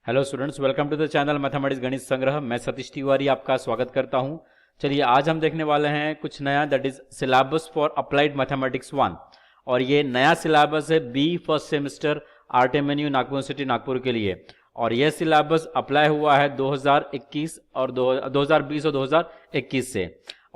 Hello students, welcome to the channel mathematics Ganit Sangrah. मैं सतीश तिवारी आपका स्वागत करता हूं। चलिए आज हम देखने वाले हैं कुछ नया, that is syllabus for applied mathematics 1। और ये नया सिलेबस है B first semester RTMNU Nagpur university Nagpur के लिए। और यह सिलेबस अप्लाई हुआ है 2021 और 2020 और 2021 से।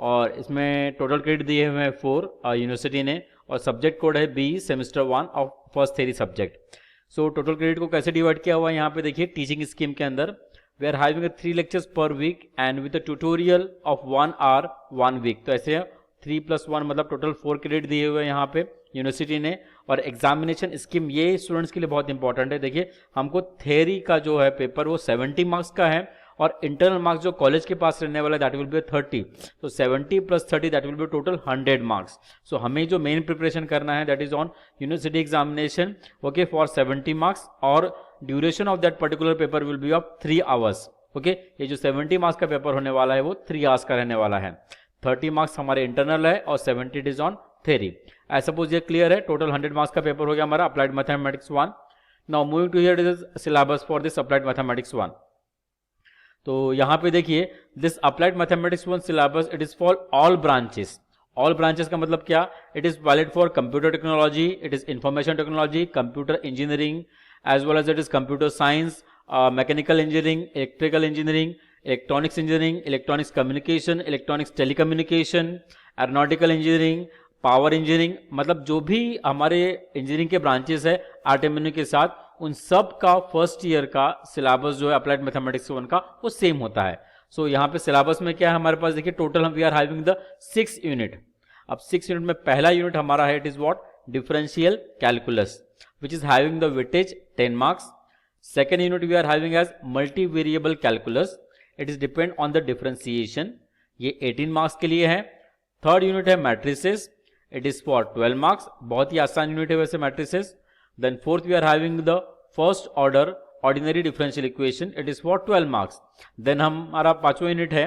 और इसमें टोटल क्रेडिट दिए हुए हैं 4 यूनिवर्सिटी ने, और सब्जेक्ट कोड है B semester 1 of first theory subject. So total credit को कैसे डिवाइड किया हुआ है यहाँ पे देखिए। टीचिंग स्कीम के अंदर we are having 3 lectures per week and with a tutorial of 1 hour 1 week. तो ऐसे 3+1 मतलब टोटल 4 क्रेडिट दिए हुए हैं यहाँ पे यूनिवर्सिटी ने। और एग्जामिनेशन स्कीम ये स्टूडेंट्स के लिए बहुत इंपॉर्टेंट है। देखिए हमको थ्योरी का जो है पेपर वो 70 मार्क्स का है, और इंटरनल मार्क्स जो कॉलेज के पास रहने वाला दैट विल बी 30। तो 70 + 30 that will be total 100 marks. So हमें जो मेन प्रिपरेशन करना है that is on university examination okay for 70 marks, और duration of that particular paper will be of 3 hours. Okay ये जो 70 मार्क्स का पेपर होने वाला है वो 3 आवर्स का रहने वाला है। 30 मार्क्स हमारे इंटरनल है और 70 it is on theory. I suppose ये क्लियर है। टोटल 100 मार्क्स का पेपर हो गया हमारा applied mathematics 1। Now moving to here is syllabus for this applied mathematics 1। तो यहाँ पे देखिए this applied mathematics 1 syllabus it is for all branches. All branches का मतलब क्या? It is valid for computer technology, it is information technology, computer engineering, as well as it is computer science, mechanical engineering, electrical engineering, electronics engineering, electronics communication, electronics telecommunication, aeronautical engineering, power engineering, मतलब जो भी हमारे engineering के branches है RTMNU के साथ, उन सब का फर्स्ट ईयर का सिलेबस जो है अप्लाइड मैथमेटिक्स 1 का वो सेम होता है। सो यहाँ पे सिलेबस में क्या है हमारे पास देखिए, टोटल हम we are having the 6 unit. अब 6 यूनिट में पहला यूनिट हमारा है it is what, differential calculus, which is having the weightage 10 marks. Second unit we are having as multi variable calculus, it is depend on the differentiation, ये 18 marks के लिए है। Third unit है matrices, it is for 12 marks, बहुत ही आसान unit है वैसे matrices. Then fourth we are having the first order ordinary differential equation, it is for 12 marks. Then हमारा पांचवा यूनिट है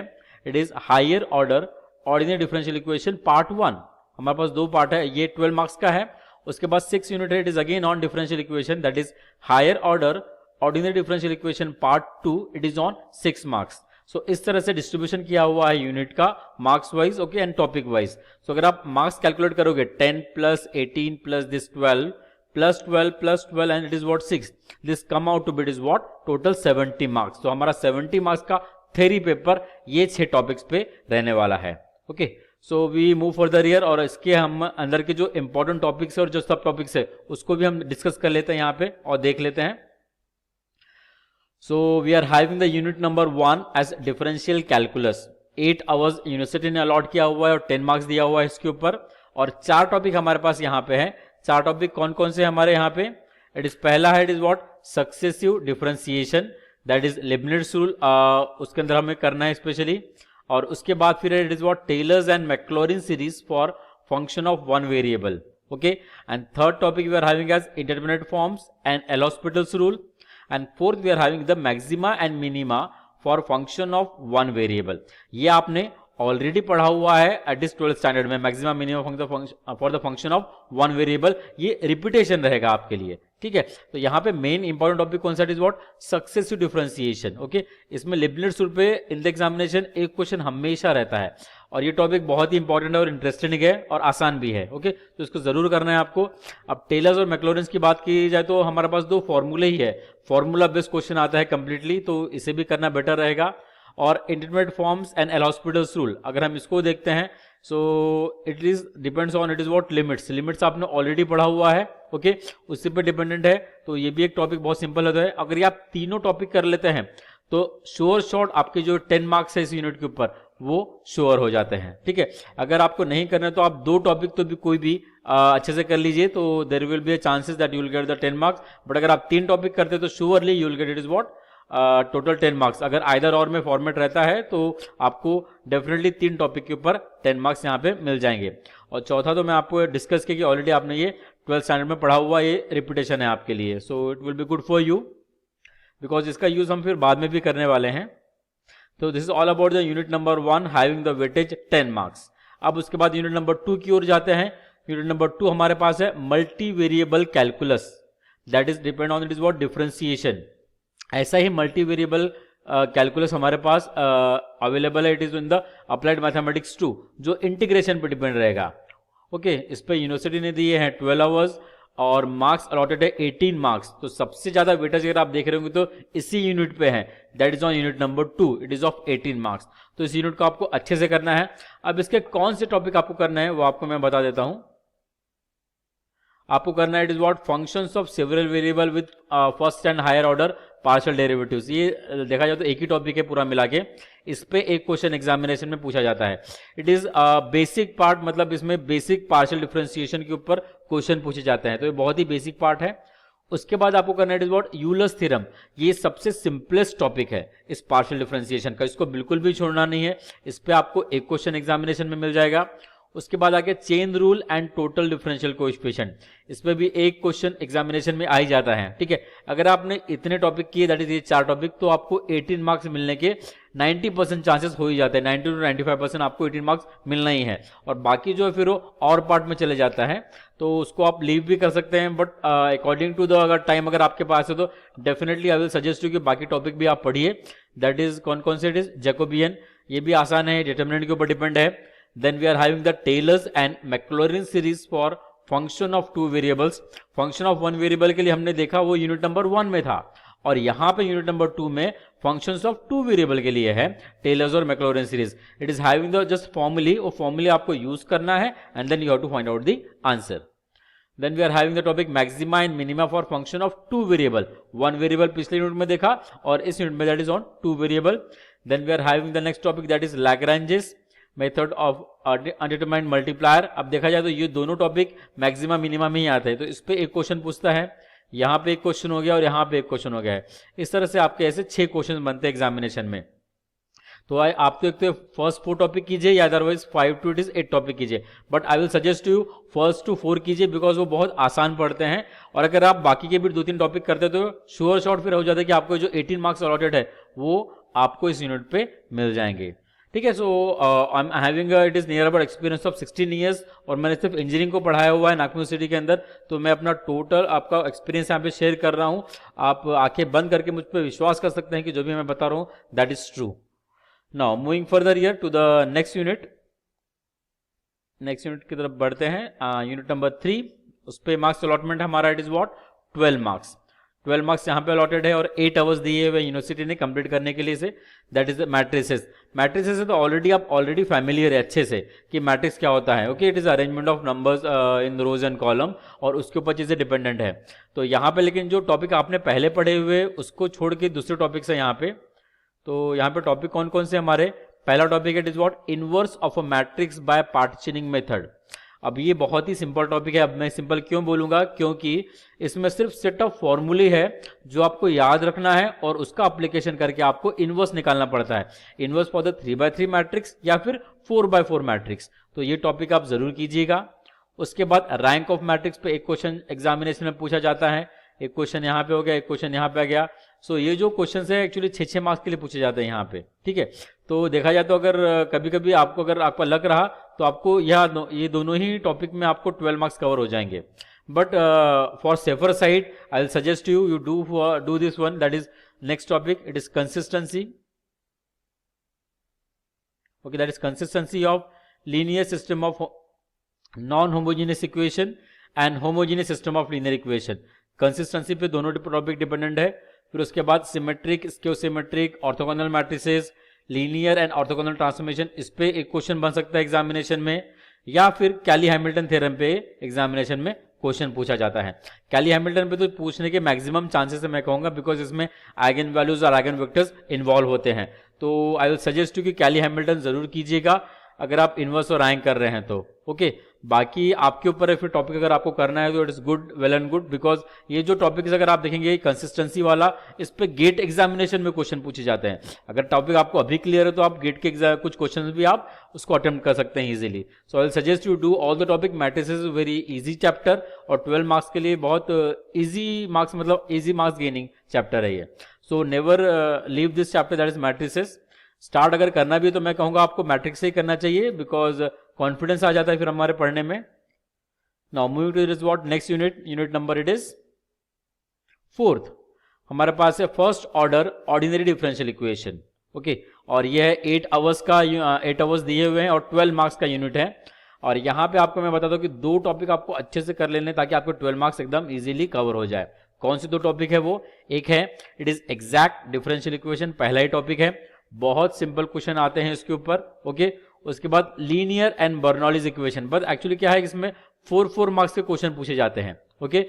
it is higher order ordinary differential equation part 1। हमारे पास 2 part है, ये 12 मार्क्स का है। उसके बाद 6 यूनिट है, it is again on differential equation, that is higher order ordinary differential equation part 2, it is on 6 marks। सो इस तरह से डिस्ट्रीब्यूशन किया हुआ है यूनिट का marks wise okay and topic wise. So अगर आप मार्क्स कैलकुलेट करोगे 10 + 18 + this 12 + 12 + 12 and it is what 6, this come out to be it is what total 70 marks। तो हमारा 70 मार्क्स का थ्योरी पेपर ये 6 टॉपिक्स पे रहने वाला है। Okay so we move further here, और इसके हम अंदर के जो इंपॉर्टेंट टॉपिक्स है और जो सब टॉपिक्स है उसको भी हम डिस्कस कर लेते हैं यहाँ पे और देख लेते हैं। So we are having the unit number 1 as differential calculus. 8 hours university ने अलॉट किया हुआ है और 10 मार्क्स दिया हुआ है इसके ऊपर, और 4 टॉपिक हमारे पास यहाँ पे है। 4 टॉपिक कौन कौन से हमारे यहाँ पे? इट इज पहला है it is what, successive differentiation, that is Leibniz rule, उसके अंदर हमें करना है स्पेशली। और उसके बाद फिर it is what, Taylor's and Maclaurin series for function of 1 variable. Okay and third topic we are having as indeterminate forms and L Hospital's rule. And fourth we are having the maxima and minima for function of 1 variable. ये आपने already पढ़ा हुआ है eight इस 12th standard में, maximum minimum for the function of 1 variable. ये repetition रहेगा आपके लिए, ठीक है। तो यहाँ पे मेन इंपॉर्टेंट टॉपिक कौन सा is what, successive differentiation. Okay इसमें लिबनिट्ज रूल पे इन द एग्जामिनेशन एक क्वेश्चन हमेशा रहता है, और ये टॉपिक बहुत ही इंपॉर्टेंट है और इंटरेस्टिंग है और आसान भी है। ओके तो इसको जरूर करना है आपको। अब टेलर्स और मैक्लॉरिन्स की बात की जाए तो हमारे पास 2 फॉर्मूले ही है, फॉर्मूला बेस्ड क्वेश्चन आता है कंप्लीटली, तो इसे भी करना बेटर रहेगा। और intermediate forms and L Hospital's rule अगर हम इसको देखते हैं, so it is depends on it is what, limits. Limits आपने ऑलरेडी पढ़ा हुआ है, ओके उससे पे डिपेंडेंट है, तो ये भी एक टॉपिक बहुत सिंपल होता है। अगर ये आप तीनों टॉपिक कर लेते हैं तो श्योर शॉर्ट आपके जो 10 मार्क्स है इस यूनिट के ऊपर वो श्योर हो जाते हैं, ठीक है। अगर आपको नहीं करना है तो आप 2 टॉपिक तो भी कोई भी अच्छे से कर लीजिए, तो there will be a chances that you will get the 10 marks. But अगर आप 3 टॉपिक करते हैं तो surely you will get it is what total 10 marks. अगर आइदर और में फॉर्मेट रहता है तो आपको डेफिनेटली 3 टॉपिक के ऊपर 10 मार्क्स यहाँ पे मिल जाएंगे। और चौथा तो मैं आपको डिस्कस किया कि ऑलरेडी आपने ये 12th स्टैंडर्ड में पढ़ा हुआ, ये रिपीटेशन है आपके लिए, सो it will be good for you because इसका यूज हम फिर बाद में भी करने वाले हैं। तो this is all about the unit number 1 having the weightage 10 marks. अब उसके बाद यूनिट नंबर 2 की ओर जाते हैं। यूनिट नंबर 2 हमारे पास है multi variable calculus, that is depend on it is what, differentiation. ऐसा ही मल्टी वेरिएबल कैलकुलस हमारे पास अवेलेबल है, it is in the applied mathematics 2 जो इंटीग्रेशन पे डिपेंड रहेगा। ओके इस पे यूनिवर्सिटी ने दिए हैं 12 आवर्स और मार्क्स अलॉटेड है 18 मार्क्स। तो सबसे ज्यादा वेटेज अगर आप देख रहे होंगे तो इसी यूनिट पे है, that is on unit number 2, it is of 18 marks. तो इस यूनिट को आपको अच्छे से करना है। अब इसके कौन से टॉपिक आपको करना है वो आपको मैं बता देता हूं। आपको करना है it is what functions of several variable with first and higher order partial derivatives. ये देखा जाए तो एक ही टॉपिक है पूरा मिला के, इस पे एक क्वेश्चन एग्जामिनेशन में पूछा जाता है। इट इज बेसिक पार्ट, मतलब इसमें बेसिक पार्शियल डिफरेंशिएशन के ऊपर क्वेश्चन पूछे जाते हैं, तो ये बहुत ही बेसिक पार्ट है। उसके बाद आपको करना है it is what Euler's theorem. ये सबसे सिंपलेस्ट टॉपिक है इस पार्शियल डिफरेंशिएशन का, इसको बिल्कुल भी छोड़ना नहीं है। इस पे आपको एक क्वेश्चन एग्जामिनेशन में मिल जाएगा। उसके बाद आगे chain rule and total differential coefficient, इस पे भी एक क्वेश्चन एग्जामिनेशन में आ ही जाता है। ठीक है, अगर आपने इतने टॉपिक किए, दैट इज ये 4 टॉपिक, तो आपको 18 मार्क्स मिलने के 90% चांसेस हो ही जाते हैं। 90 to 95% आपको 18 मार्क्स मिलना ही है। और बाकी जो है फिर वो और पार्ट में चले जाता है, तो उसको आप लीव भी कर सकते हैं, बट अकॉर्डिंग टू द अगर टाइम अगर आपके पास है तो definitely I will suggest you कि बाकी टॉपिक भी आप पढ़िए। दैट इज कौन कौन से, इट इज जैकोबियन, ये भी आसान है, डिटरमिनेंट के ऊपर डिपेंड है। Then we are having the Taylor's and Maclaurin series for function of two variables. Function of one variable के लिए हमने देखा वो यूनिट नंबर 1 में था, और यहां पे यूनिट नंबर 2 में functions of two variable के लिए है Taylor's और Maclaurin series. It is having the just formulae, वो formulae आपको यूज करना है and then you have to find out the answer. Then we are having the topic maxima and minima for function of two variable. One variable पिछले unit में देखा और इस unit में that is on two variable. Then we are having the next topic that is Lagrange's method of undetermined multiplier. अब देखा जाए तो ये दोनों टॉपिक मैक्सिमा मिनिमा में ही आते हैं, तो इस पे एक क्वेश्चन पूछता है, यहाँ पे एक क्वेश्चन हो गया और यहाँ पे एक क्वेश्चन हो गया है। इस तरह से आपके ऐसे 6 क्वेश्चन बनते हैं एग्जामिनेशन में। तो आप तो एक तो फर्स्ट 4 टॉपिक कीजिए या अदरवाइज 5 to 8 टॉपिक कीजिए, but I will suggest you first to 4 कीजिए बिकॉज वो बहुत आसान पढ़ते हैं। और अगर आप बाकी के भी 2-3 टॉपिक करते तो श्योर शॉर्ट फिर हो जाता है कि आपको जो 18 मार्क्स अलॉटेड है वो आपको इस यूनिट पे मिल जाएंगे। ठीक है, so I am having it is near about experience of 16 years, और मैंने सिर्फ इंजीनियरिंग को पढ़ाया हुआ है नागपुर सिटी के अंदर, तो मैं अपना टोटल आपका एक्सपीरियंस यहाँ पे शेयर कर रहा हूँ। आप आंखें बंद करके मुझ पर विश्वास कर सकते हैं कि जो भी मैं बता रहा हूँ that is true. Now moving further here to the next unit. Next unit की तरफ बढ़ते हैं। यूनिट नंबर 3, उस पर मार्क्स अलॉटमेंट हमारा it is what 12 marks. 12 marks यहाँ पे अलॉटेड है और 8 आवर्स दिए हुए यूनिवर्सिटी ने कंप्लीट करने के लिए से, दैट इज मैट्रिसेस। मैट्रिसेस से तो आप ऑलरेडी फैमिलियर है अच्छे से कि मैट्रिक्स क्या होता है। Okay, it is arrangement of numbers in rows and column, और उसके ऊपर चीजें डिपेंडेंट है। तो यहाँ पे लेकिन जो टॉपिक आपने पहले पढ़े हुए उसको छोड़ के दूसरे टॉपिक्स है यहाँ पे। तो यहाँ पे टॉपिक कौन कौन से हमारे, पहला topic it is what inverse of a matrix bye partitioning method. अब ये बहुत ही सिंपल टॉपिक है। अब मैं सिंपल क्यों बोलूंगा, क्योंकि इसमें सिर्फ सेट ऑफ फॉर्मूले है जो आपको याद रखना है और उसका एप्लीकेशन करके आपको इनवर्स निकालना पड़ता है। Inverse for the 3x3 matrix या फिर 4x4 मैट्रिक्स, तो ये टॉपिक आप जरूर कीजिएगा। उसके बाद रैंक ऑफ मैट्रिक्स पे एक क्वेश्चन एग्जामिनेशन में पूछा जाता है, एक क्वेश्चन यहाँ पे हो गया, एक क्वेश्चन यहाँ पे आ गया। सो ये जो क्वेश्चन है एक्चुअली 6-6 मार्क्स के लिए पूछे जाते हैं यहाँ पे। ठीक है, तो देखा जाए तो अगर कभी कभी आपको अगर आपका लग रहा तो आपको ये दोनों ही टॉपिक में आपको 12 मार्क्स कवर हो जाएंगे। But for safer side I will suggest you do this one, that is next topic, it is consistency. Okay, that is consistency of linear system of non homogeneous equation and homogeneous system of linear equation. Consistency पे दोनों topic dependent है। फिर उसके बाद symmetric, skew symmetric, orthogonal matrices, linear and orthogonal transformation, इस पे एक question बन सकता है एग्जामिनेशन में, या फिर कैली हैमिल्टन थ्योरम पे एग्जामिनेशन में क्वेश्चन पूछा जाता है। कैली हैमिल्टन पे तो पूछने के मैक्सिमम चांसेस है मैं कहूंगा, बिकॉज इसमें आइगन वैल्यूज और आइगन वेक्टर्स इन्वॉल्व होते हैं। तो आई विल सजेस्ट यू कि कैली हैमिल्टन जरूर कीजिएगा अगर आप इनवर्स और रैंक कर रहे हैं तो। ओके, बाकी आपके ऊपर है, फिर टॉपिक अगर आपको करना है तो it is good, well and good, because ये जो टॉपिक अगर आप देखेंगे कंसिस्टेंसी वाला, इस पे गेट एग्जामिनेशन में क्वेश्चन पूछे जाते हैं। अगर टॉपिक आपको अभी क्लियर है तो आप गेट के कुछ क्वेश्चन भी आप उसको अटेम्प्ट कर सकते हैं easily. So I will suggest you do all the topic. Matrices very easy chapter और 12 मार्क्स के लिए बहुत इजी मार्क्स, मतलब इजी मार्क्स गेनिंग चैप्टर है ये। So never leave this chapter, that is matrices. Start अगर करना भी है तो मैं कहूंगा आपको मैट्रिक्स से ही करना चाहिए, बिकॉज कॉन्फिडेंस आ जाता है फिर हमारे पढ़ने में। Now moving to this what next unit, unit number it is 4th। हमारे पास है first order ordinary differential equation, okay, और ये है 8 आवर्स का 8 आवर्स दिए हुए हैं और 12 मार्क्स का यूनिट है। और यहाँ पे आपको मैं बता दूं कि 2 टॉपिक आपको अच्छे से कर लेने ताकि आपको 12 मार्क्स एकदम इजीली कवर हो जाए। कौन से 2 टॉपिक है वो? एक है it is exact differential equation, पहला ही टॉपिक है, बहुत सिंपल क्वेश्चन आते हैं इसके ऊपर, ओके। उसके बाद linear and Bernoulli's equation, but actually क्या है इसमें 4 मार्क्स के क्वेश्चन पूछे जाते हैं, ओके।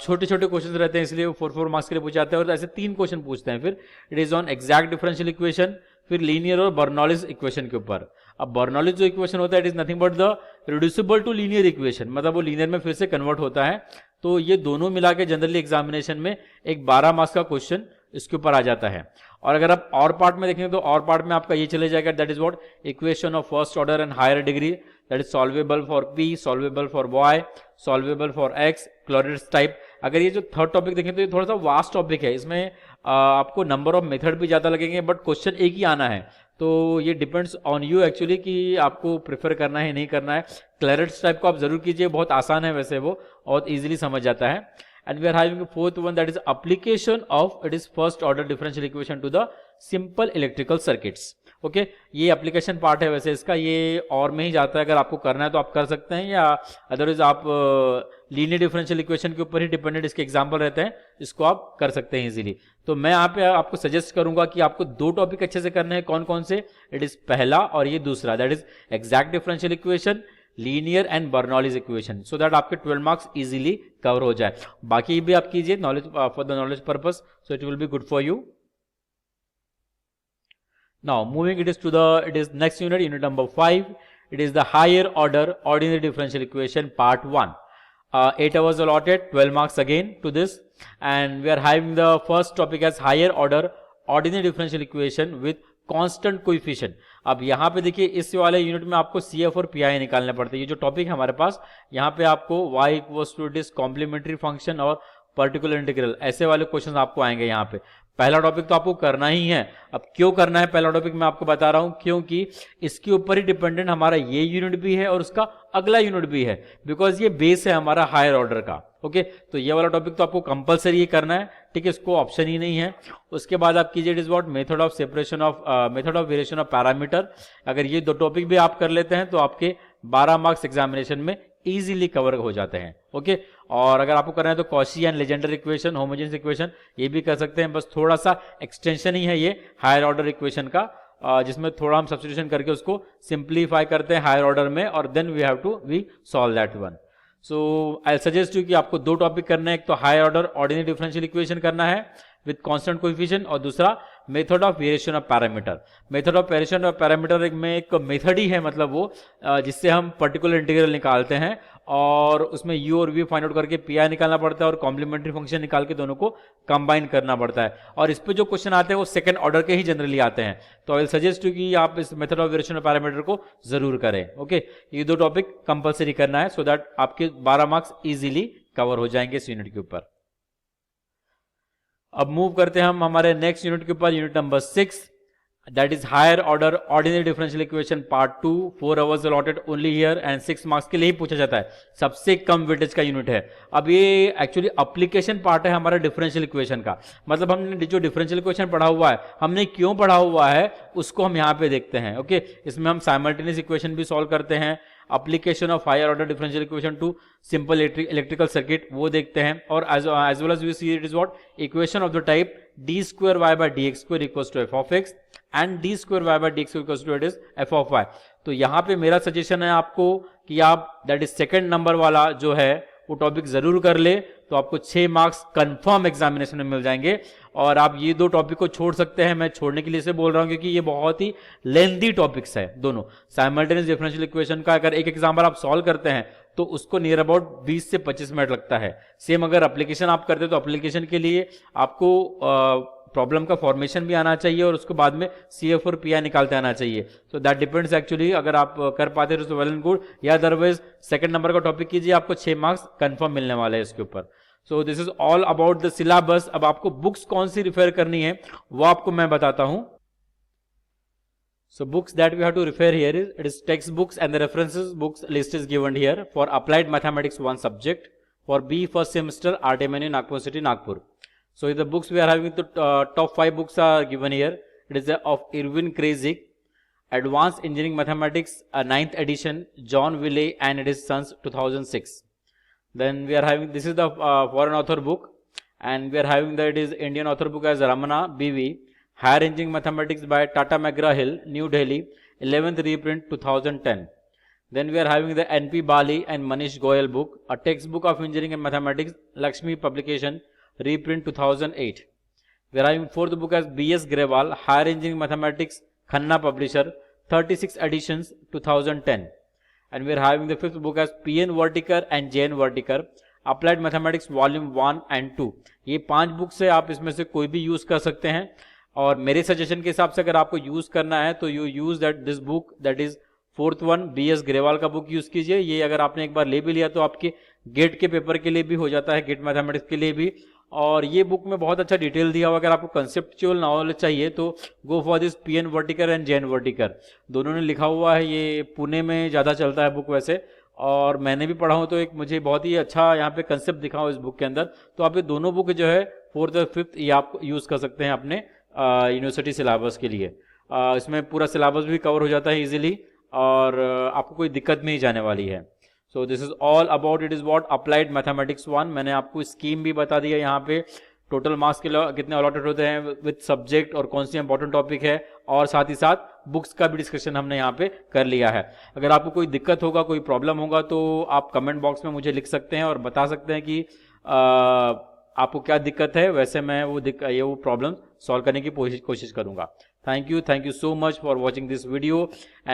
छोटे छोटे क्वेश्चन रहते हैं इसलिए वो 4 मार्क्स के लिए पूछे जाते हैं और ऐसे 3 क्वेश्चन पूछते हैं। फिर it is on exact differential equation, फिर लीनियर और बर्नौलीज इक्वेशन के ऊपर। अब बर्नौलीज जो इक्वेशन होता है it is nothing but the reducible to linear equation, मतलब वो लीनियर में फिर से कन्वर्ट होता है। तो ये दोनों मिला के जनरली एग्जामिनेशन में एक 12 मार्क्स का क्वेश्चन इसके ऊपर आ जाता है। और अगर आप और पार्ट में देखेंगे तो और पार्ट में आपका ये चले जाएगा, that is what equation of first order and higher degree, that is solvable for p, solvable for y, solvable for x, Clairaut's type. अगर ये जो थर्ड टॉपिक देखें तो ये थोड़ा सा वास्ट टॉपिक है, इसमें आपको नंबर ऑफ मेथड भी ज्यादा लगेंगे बट क्वेश्चन एक ही आना है। तो ये डिपेंड्स ऑन यू एक्चुअली कि आपको प्रेफर करना है नहीं करना है। क्लोरेट्स टाइप को आप जरूर कीजिए, बहुत आसान है वैसे वो, बहुत इजीली समझ जाता है। And we are having a fourth one, that is application of it is first order differential equation to the simple electrical circuits, okay. ये एप्लीकेशन पार्ट है वैसे इसका, ये और में ही जाता है, अगर आपको करना है तो आप कर सकते हैं, या अदरवाइज आप लीनियर डिफरेंशियल इक्वेशन के ऊपर ही डिपेंडेंट इसके एग्जांपल रहते हैं, इसको आप कर सकते हैं इजीली। तो मैं यहाँ पे आपको सजेस्ट करूंगा कि आपको 2 टॉपिक अच्छे से करने हैं। कौन कौन से? इट इज पहला और ये दूसरा, that is exact differential equation, linear and Bernoulli's equation, so that आपके 12 मार्क्स इजीली कवर हो जाए। बाकी भी आप कीजिए knowledge for the knowledge purpose, so it will be good for you. Now moving it is next unit, unit number 5, it is the higher order ordinary differential equation part 1। 8 hours allotted, 12 marks again to this, and we are having the first topic as higher order ordinary differential equation with constant coefficient. अब यहाँ पे देखिए इस वाले unit में आपको CF और PI निकालने पड़ते हैं। ये जो टॉपिक है हमारे पास, यहाँ पे आपको y equals to it is complementary function और पर्टिकुलर इंटीग्रल, ऐसे वाले क्वेश्चन आपको आएंगे यहाँ पे। पहला टॉपिक तो आपको करना ही है। अब क्यों करना है पहला टॉपिक, मैं आपको बता रहा हूं, क्योंकि इसके ऊपर ही डिपेंडेंट हमारा ये यूनिट भी है और उसका अगला यूनिट भी है, बिकॉज ये बेस है हमारा हायर ऑर्डर का, ओके। तो ये वाला टॉपिक तो आपको कंपलसरी करना है, ठीक है, इसको ऑप्शन ही नहीं है। उसके बाद आप कीजिए it is what method of separation of method of variation of parameter. अगर ये 2 टॉपिक भी आप कर लेते हैं तो आपके 12 मार्क्स एग्जामिनेशन में इजीली कवर हो जाते हैं, ओके। और अगर आपको करना है तो Cauchy and Legender equation, homogeneous equation, ये भी कर सकते हैं। बस थोड़ा सा एक्सटेंशन ही है ये हायर ऑर्डर इक्वेशन का, जिसमें थोड़ा हम सब्स्टिट्यूशन करके उसको सिंप्लीफाई करते हैं हायर ऑर्डर में, और then we have to we solve that one. So I suggest you कि आपको 2 टॉपिक करना है, एक तो higher order ordinary differential equation करना है विद कांस्टेंट कोएफिशिएंट, और दूसरा method of variation of parameter. Method of variation of parameter में एक मेथड ही है, मतलब वो जिससे हम पर्टिकुलर इंटीग्रल निकालते हैं और उसमें u और v फाइंड आउट करके PI निकालना पड़ता है और कॉम्प्लीमेंट्री फंक्शन निकाल के दोनों को कंबाइन करना पड़ता है। और इस पे जो क्वेश्चन आते हैं वो सेकंड ऑर्डर के ही जनरली आते हैं। तो आई विल सजेस्ट यू कि आप इस method of variation of parameter को जरूर करें, ओके। ये 2 टॉपिक कंपलसरी करना है, सो दैट आपके 12 मार्क्स इजीली कवर हो जाएंगे इस यूनिट के ऊपर। अब मूव करते हैं हम हमारे नेक्स्ट यूनिट के ऊपर, unit number 6, that is higher order ordinary differential equation part 2। 4 hours allotted only here and 6 marks के लिए ही पूछा जाता है, सबसे कम वेटेज का यूनिट है। अब ये एक्चुअली एप्लीकेशन पार्ट है हमारा डिफरेंशियल इक्वेशन का, मतलब हमने जो डिफरेंशियल इक्वेशन पढ़ा हुआ है, हमने क्यों पढ़ा हुआ है उसको हम यहाँ पे देखते हैं, ओके। इसमें हम साइमल्टेनियस इक्वेशन भी सॉल्व करते हैं, application of higher order differential equation to simple electrical circuit वो देखते हैं, और as well as we see it is what equation of the type d square y by dx square equals to f of x and d square y by dx square equals to it is f of y। तो यहाँ पे मेरा suggestion है आपको कि आप that is second number वाला जो है वो टॉपिक जरूर कर ले, तो आपको 6 मार्क्स कंफर्म एग्जामिनेशन में मिल जाएंगे। और आप ये 2 टॉपिक को छोड़ सकते हैं, मैं छोड़ने के लिए से बोल रहा हूं क्योंकि ये बहुत ही लेंथी टॉपिक्स है दोनों। साइमल्टेनियस डिफरेंशियल इक्वेशन का अगर एक एग्जाम्पल आप सॉल्व करते हैं तो उसको नियर अबाउट 20 से 25 मिनट लगता है। सेम अगर एप्लीकेशन आप करते हैं तो एप्लीकेशन के लिए आपको प्रॉब्लम का फॉर्मेशन भी आना चाहिए और उसके बाद में CF और PI निकालते आना चाहिए। सो दैट डिपेंड्स एक्चुअली, अगर आप कर पाते हैं तो वेल एंड गुड, या अदरवाइज सेकंड नंबर का टॉपिक कीजिए, आपको 6 मार्क्स कंफर्म मिलने वाले हैं इसके ऊपर। So this is all about the syllabus. अब आपको बुक्स कौन सी रिफर करनी है वो आपको मैं बताता हूं। So books that we have to refer here is, it is textbooks and the references books list is given here for applied mathematics 1 subject for B first semester RTMNU Nagpur City Nagpur. So the books we are having, the top 5 books are given here. It is of Irwin Kreyszig, Advanced Engineering Mathematics, 9th edition, John Wiley and it is Sons, 2006. Then we are having, this is the foreign author book, and we are having that it is Indian author book as Ramana B.V. Higher Engineering Mathematics by Tata McGraw-Hill, New Delhi, 11th reprint, 2010. Then we are having the N.P. Bali and Manish Goyal book, a textbook of engineering and mathematics, Lakshmi publication, reprint 2008. We are having fourth book as B.S. Grewal, Higher Engineering Mathematics, Khanna publisher, 36 editions, 2010. And we are having the fifth book as P.N. Vertiker and J.N. Vertiker, Applied Mathematics Volume 1 and 2. ये 5 books है, आप इसमें से कोई भी use कर सकते हैं, और मेरे सजेशन के हिसाब से अगर आपको यूज करना है तो you use that this book, that is fourth one, B.S. Grewal का बुक यूज कीजिए. ये अगर आपने एक बार ले भी लिया तो आपके गेट के पेपर के लिए भी हो जाता है, गेट मैथमेटिक्स के लिए भी. और ये बुक में बहुत अच्छा डिटेल दिया हुआ. अगर आपको कंसेप्चुअल नॉलेज चाहिए तो go for this P.N. Wartikar and J.N. Wartikar. दोनों ने लिखा हुआ है, ये पुणे में ज़्यादा चलता है बुक वैसे, और मैंने भी पढ़ा हूँ तो एक मुझे बहुत ही अच्छा यहाँ पे कंसेप्ट दिखा हुआ इस बुक के अंदर. तो आप ये दोनों बुक जो है फोर्थ और फिफ्थ ये आप यूज़ कर सकते हैं अपने यूनिवर्सिटी सिलेबस के लिए. इसमें पूरा सिलेबस भी कवर हो जाता है इजीली, और आपको कोई दिक्कत नहीं जाने वाली है. So this is all about it is what applied mathematics 1. मैंने आपको स्कीम भी बता दिया यहाँ पे, टोटल मार्क्स के कितने अलॉटेड होते हैं विद सब्जेक्ट और कौन सी इंपॉर्टेंट टॉपिक है, और साथ ही साथ बुक्स का भी डिस्कशन हमने यहाँ पे कर लिया है. अगर आपको कोई दिक्कत होगा, कोई प्रॉब्लम होगा तो आप कमेंट बॉक्स में मुझे लिख सकते हैं और बता सकते हैं कि आपको क्या दिक्कत है. वैसे मैं वो प्रॉब्लम सॉल्व करने की कोशिश करूंगा. Thank you so much for watching this video,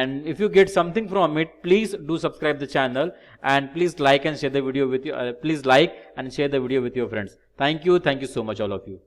and if you get something from it, please do subscribe the channel, and please like and share the video with you. Please like and share the video with your friends. Thank you so much all of you.